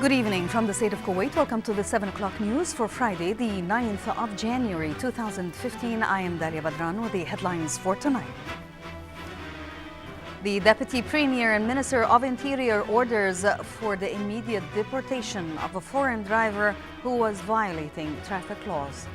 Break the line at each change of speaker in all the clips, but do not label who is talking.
Good evening from the State of Kuwait. Welcome to the 7 o'clock news for Friday, the 9th of January 2015. I am Dalia Badran with the headlines for tonight. The Deputy Premier and Minister of Interior orders for the immediate deportation of a foreign driver who was violating traffic laws.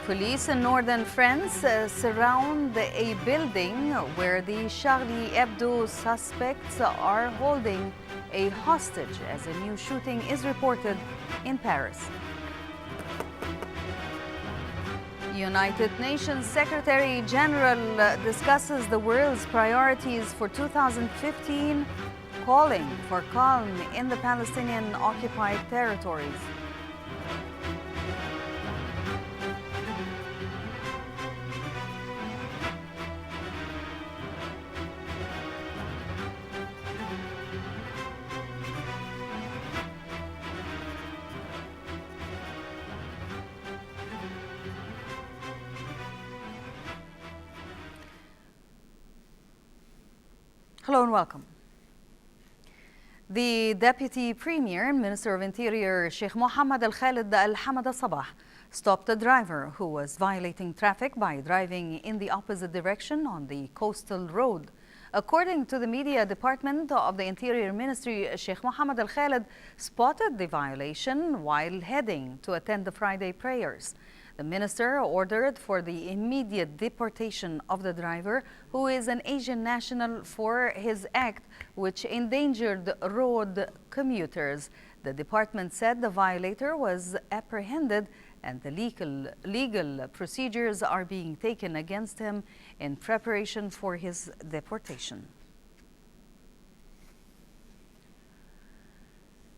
Police in northern France surround a building where the Charlie Hebdo suspects are holding a hostage as a new shooting is reported in Paris. United Nations Secretary General discusses the world's priorities for 2015, calling for calm in the Palestinian occupied territories. Hello and welcome. The Deputy Premier and Minister of Interior, Sheikh Mohammed Al-Khalid Al-Hamad Al-Sabah, stopped a driver who was violating traffic by driving in the opposite direction on the coastal road. According to the media department of the Interior Ministry, Sheikh Mohammed Al-Khalid spotted the violation while heading to attend the Friday prayers. The minister ordered for the immediate deportation of the driver, who is an Asian national, for his act which endangered road commuters. The department said the violator was apprehended and the legal procedures are being taken against him in preparation for his deportation.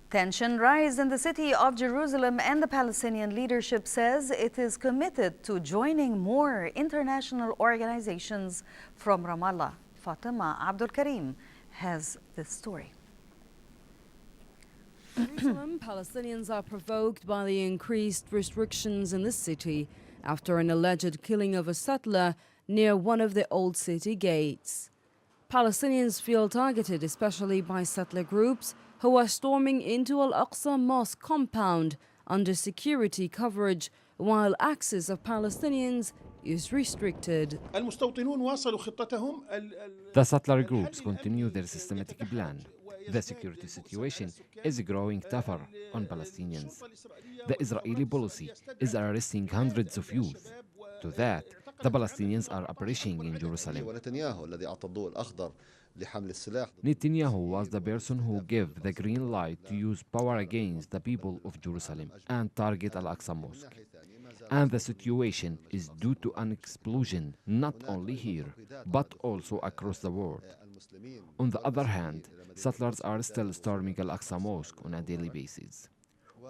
Tension rise in the city of Jerusalem, and the Palestinian leadership says it is committed to joining more international organizations from Ramallah. Fatima Abdul Karim has this story.
Jerusalem Palestinians are provoked by the increased restrictions in the city after an alleged killing of a settler near one of the old city gates. Palestinians feel targeted, especially by settler groups who are storming into Al-Aqsa Mosque compound under security coverage, while access of Palestinians is restricted.
The settler groups continue their systematic plan. The security situation is growing tougher on Palestinians. The Israeli policy is arresting hundreds of youth. To that, the Palestinians are approaching in Jerusalem. Netanyahu was the person who gave the green light to use power against the people of Jerusalem and target Al-Aqsa Mosque. And the situation is due to an explosion not only here, but also across the world. On the other hand, settlers are still storming Al-Aqsa Mosque on a daily basis,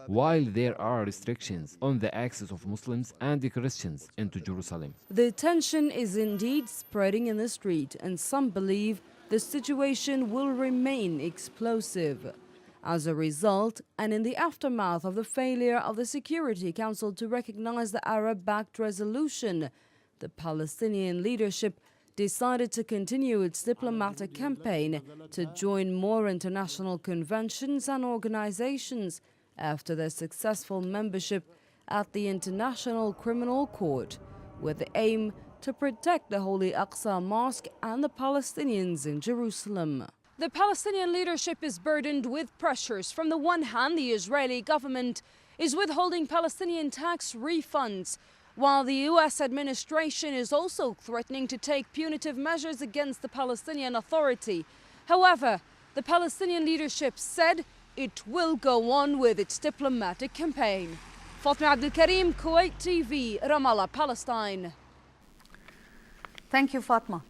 while there are restrictions on the access of Muslims and Christians into Jerusalem.
The tension is indeed spreading in the street, and some believe the situation will remain explosive. As a result, and in the aftermath of the failure of the Security Council to recognize the Arab-backed resolution, the Palestinian leadership decided to continue its diplomatic campaign to join more international conventions and organizations after their successful membership at the International Criminal Court, with the aim to protect the Holy Aqsa Mosque and the Palestinians in Jerusalem. The Palestinian leadership is burdened with pressures. From the one hand, the Israeli government is withholding Palestinian tax refunds, while the U.S. administration is also threatening to take punitive measures against the Palestinian Authority. However, the Palestinian leadership said it will go on with its diplomatic campaign. Fatima Abdul Karim, Kuwait TV, Ramallah, Palestine.
Thank you, Fatma.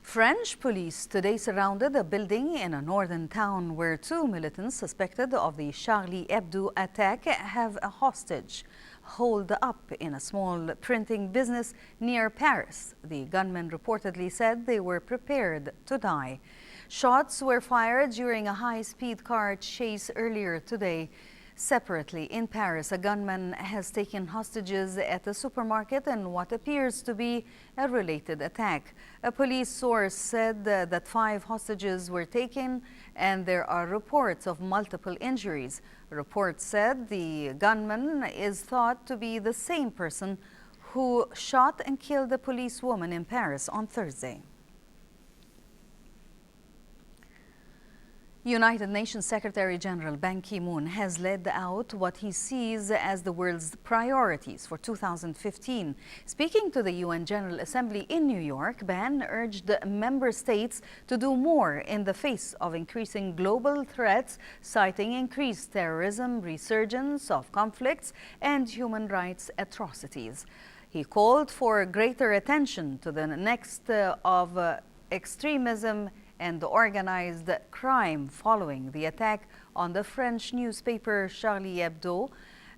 French police today surrounded a building in a northern town where two militants suspected of the Charlie Hebdo attack have a hostage holed up in a small printing business near Paris. The gunmen reportedly said they were prepared to die. Shots were fired during a high-speed car chase earlier today. Separately, in Paris, a gunman has taken hostages at a supermarket in what appears to be a related attack. A police source said that 5 hostages were taken and there are reports of multiple injuries. Reports said the gunman is thought to be the same person who shot and killed a policewoman in Paris on Thursday. United Nations Secretary General Ban Ki-moon has laid out what he sees as the world's priorities for 2015. Speaking to the UN General Assembly in New York, Ban urged member states to do more in the face of increasing global threats, citing increased terrorism, resurgence of conflicts, and human rights atrocities. He called for greater attention to the next of extremism and organized crime following the attack on the French newspaper Charlie Hebdo.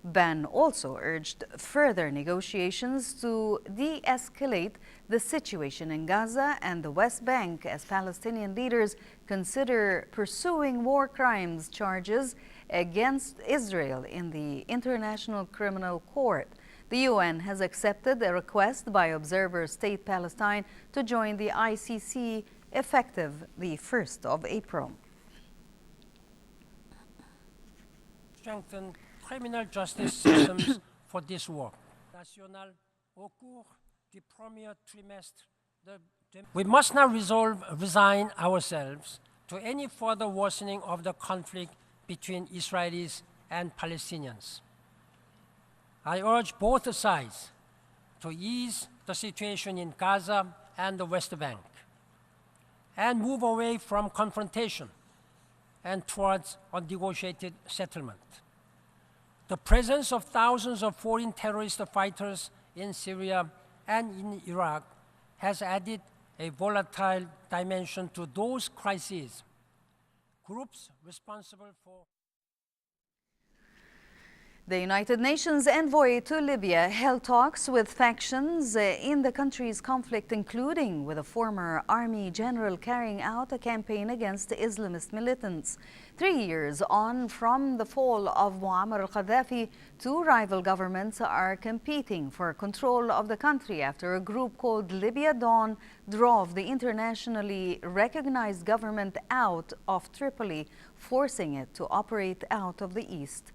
Ban also urged further negotiations to de-escalate the situation in Gaza and the West Bank as Palestinian leaders consider pursuing war crimes charges against Israel in the International Criminal Court. The UN has accepted a request by observer State Palestine to join the ICC effective the 1st of April.
Strengthen criminal justice systems for this war. We must now resign ourselves to any further worsening of the conflict between Israelis and Palestinians. I urge both sides to ease the situation in Gaza and the West Bank and move away from confrontation and towards a negotiated settlement. The presence of thousands of foreign terrorist fighters in Syria and in Iraq has added a volatile dimension to those crises. Groups responsible for
The United Nations envoy to Libya held talks with factions in the country's conflict, including with a former army general carrying out a campaign against Islamist militants. 3 years on from the fall of Muammar al-Gaddafi, 2 rival governments are competing for control of the country after a group called Libya Dawn drove the internationally recognized government out of Tripoli, forcing it to operate out of the east.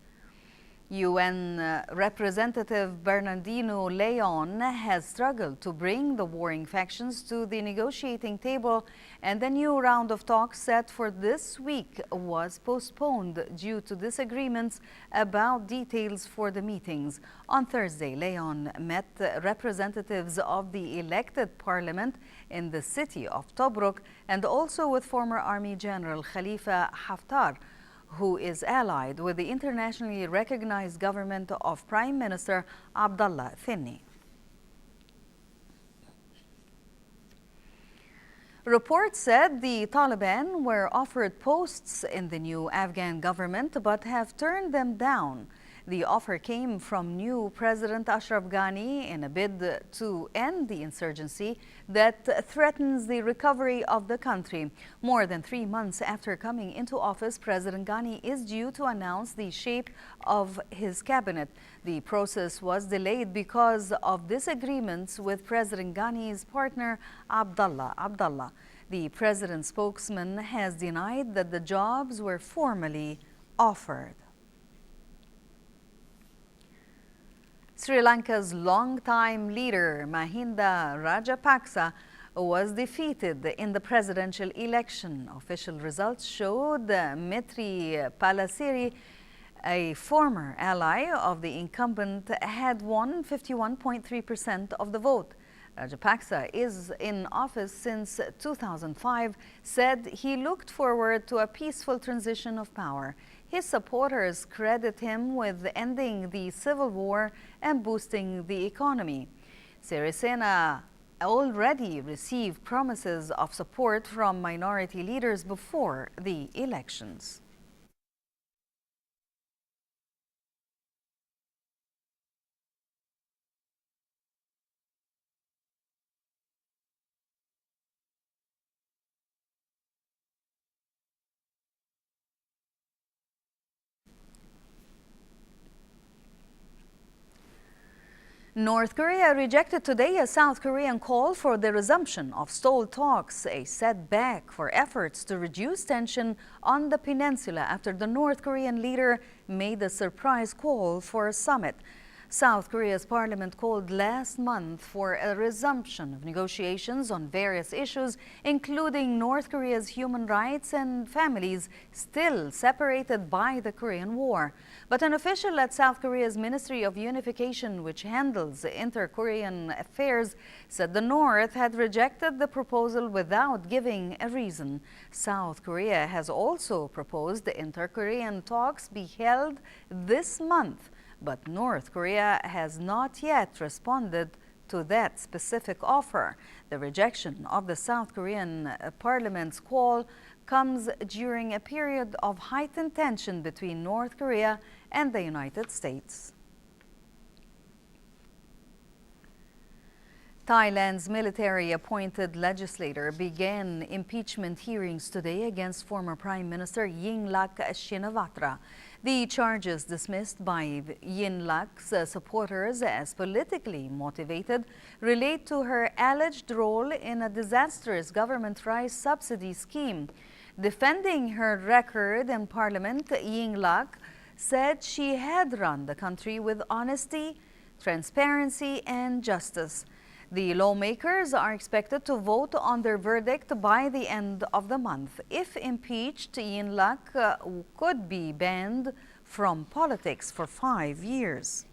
UN Representative Bernardino Leon has struggled to bring the warring factions to the negotiating table, and the new round of talks set for this week was postponed due to disagreements about details for the meetings. On Thursday, Leon met representatives of the elected parliament in the city of Tobruk and also with former Army General Khalifa Haftar, who is allied with the internationally recognized government of Prime Minister Abdullah Thani. Reports said the Taliban were offered posts in the new Afghan government but have turned them down. The offer came from new President Ashraf Ghani in a bid to end the insurgency that threatens the recovery of the country. More than 3 months after coming into office, President Ghani is due to announce the shape of his cabinet. The process was delayed because of disagreements with President Ghani's partner, Abdullah. The president's spokesman has denied that the jobs were formally offered. Sri Lanka's longtime leader, Mahinda Rajapaksa, was defeated in the presidential election. Official results showed Maitri Palasiri, a former ally of the incumbent, had won 51.3% of the vote. Rajapaksa is in office since 2005, said he looked forward to a peaceful transition of power. His supporters credit him with ending the civil war and boosting the economy. Sirisena already received promises of support from minority leaders before the elections. North Korea rejected today a South Korean call for the resumption of stalled talks, a setback for efforts to reduce tension on the peninsula after the North Korean leader made a surprise call for a summit. South Korea's parliament called last month for a resumption of negotiations on various issues, including North Korea's human rights and families still separated by the Korean War. But an official at South Korea's Ministry of Unification, which handles inter-Korean affairs, said the North had rejected the proposal without giving a reason. South Korea has also proposed the inter-Korean talks be held this month, but North Korea has not yet responded to that specific offer. The rejection of the South Korean parliament's call comes during a period of heightened tension between North Korea and the United States. Thailand's military-appointed legislator began impeachment hearings today against former Prime Minister Yingluck Shinawatra. The charges dismissed by Yingluck's supporters as politically motivated relate to her alleged role in a disastrous government rice subsidy scheme. Defending her record in parliament, Yingluck said she had run the country with honesty, transparency, and justice. The lawmakers are expected to vote on their verdict by the end of the month. If impeached, Yingluck could be banned from politics for 5 years.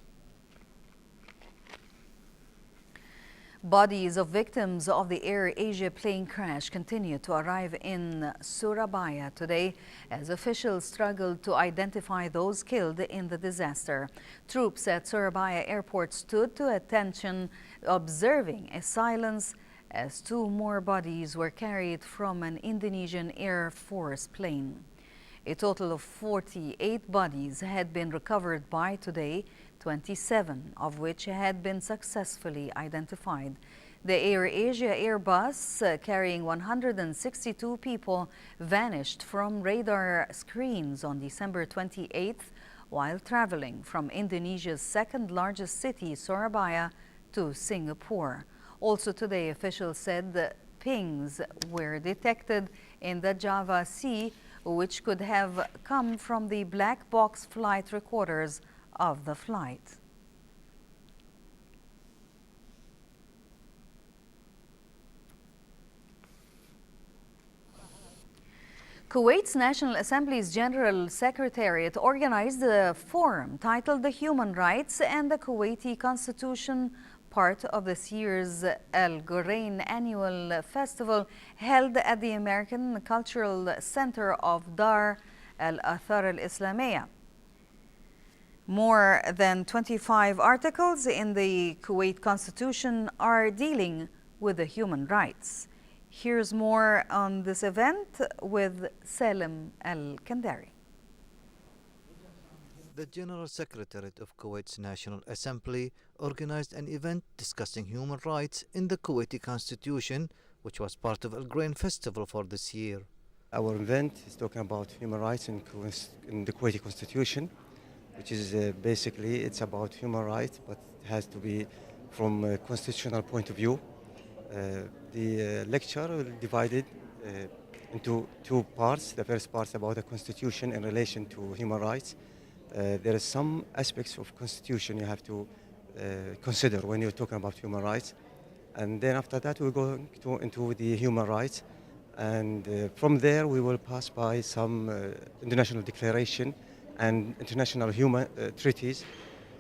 Bodies of victims of the Air Asia plane crash continue to arrive in Surabaya today as officials struggle to identify those killed in the disaster. Troops at Surabaya Airport stood to attention, observing a silence as 2 more bodies were carried from an Indonesian Air Force plane. A total of 48 bodies had been recovered by today, 27 of which had been successfully identified. The Air Asia Airbus carrying 162 people vanished from radar screens on December 28th while traveling from Indonesia's second-largest city, Surabaya, to Singapore. Also today, officials said that pings were detected in the Java Sea, which could have come from the black box flight recorders of the flight. Kuwait's National Assembly's General Secretariat organized a forum titled The Human Rights and the Kuwaiti Constitution, part of this year's Al Ghurain annual festival held at the American Cultural Center of Dar al-Athar al-Islamiyya. More than 25 articles in the Kuwait Constitution are dealing with the human rights. Here's more on this event with Salim Al-Kandari.
The General Secretariat of Kuwait's National Assembly organized an event discussing human rights in the Kuwaiti Constitution, which was part of Al Ghurain Festival for this year.
Our event is talking about human rights in the Kuwaiti Constitution, which is basically it's about human rights, but it has to be from a constitutional point of view. The lecture will be divided into 2 parts. The first part is about the Constitution in relation to human rights. There are some aspects of Constitution you have to consider when you're talking about human rights. And then after that, we'll go into the human rights. And from there, we will pass by some international declaration and international human treaties,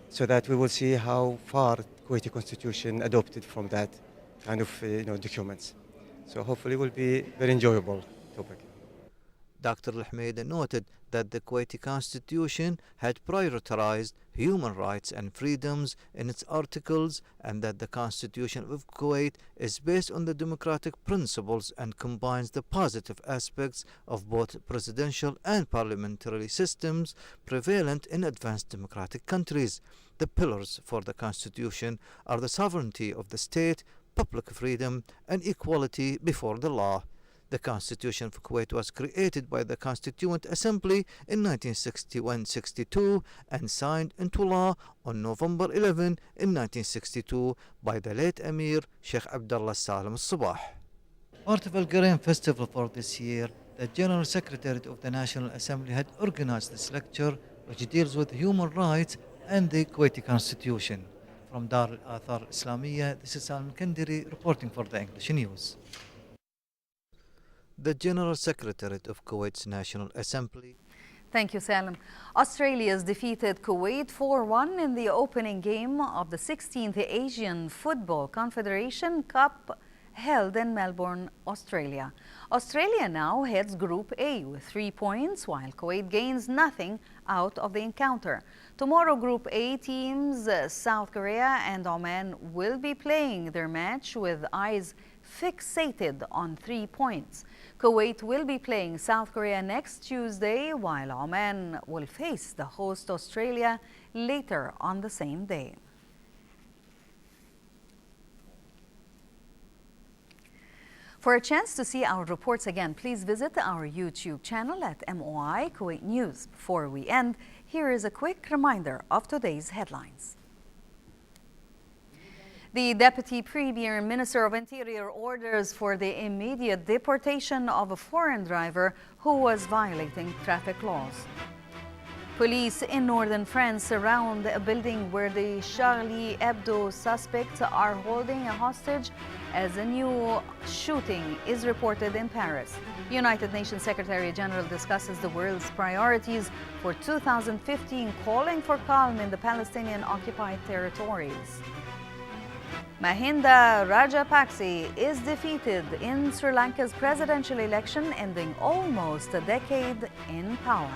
so that we will see how far the Kuwaiti Constitution adopted from that kind of documents. So hopefully it will be a very enjoyable topic.
Dr. Al-Hmeida noted that the Kuwaiti Constitution had prioritized human rights and freedoms in its articles, and that the Constitution of Kuwait is based on the democratic principles and combines the positive aspects of both presidential and parliamentary systems prevalent in advanced democratic countries. The pillars for the Constitution are the sovereignty of the state, public freedom, and equality before the law. The Constitution of Kuwait was created by the Constituent Assembly in 1961-62 and signed into law on November 11 in 1962 by the late Emir Sheikh Abdullah Salim al-Sabah. Part of Algerian festival for this year, the General Secretary of the National Assembly had organized this lecture which deals with human rights and the Kuwaiti Constitution. From Dar al-Athar Islamiyya, this is Salim Kandiri reporting for the English News. The General Secretary of Kuwait's National Assembly.
Thank you, Salim. Australia's defeated Kuwait 4-1 in the opening game of the 16th Asian Football Confederation Cup held in Melbourne, Australia. Australia now heads Group A with 3 points, while Kuwait gains nothing out of the encounter. Tomorrow, Group A teams South Korea and Oman will be playing their match with eyes fixated on 3 points. Kuwait will be playing South Korea next Tuesday, while Oman will face the host Australia later on the same day. For a chance to see our reports again, please visit our YouTube channel at MOI Kuwait News. Before we end, here is a quick reminder of today's headlines. The Deputy Premier and Minister of Interior orders for the immediate deportation of a foreign driver who was violating traffic laws. Police in northern France surround a building where the Charlie Hebdo suspects are holding a hostage as a new shooting is reported in Paris. United Nations Secretary General discusses the world's priorities for 2015, calling for calm in the Palestinian-occupied territories. Mahinda Rajapaksa is defeated in Sri Lanka's presidential election, ending almost a decade in power.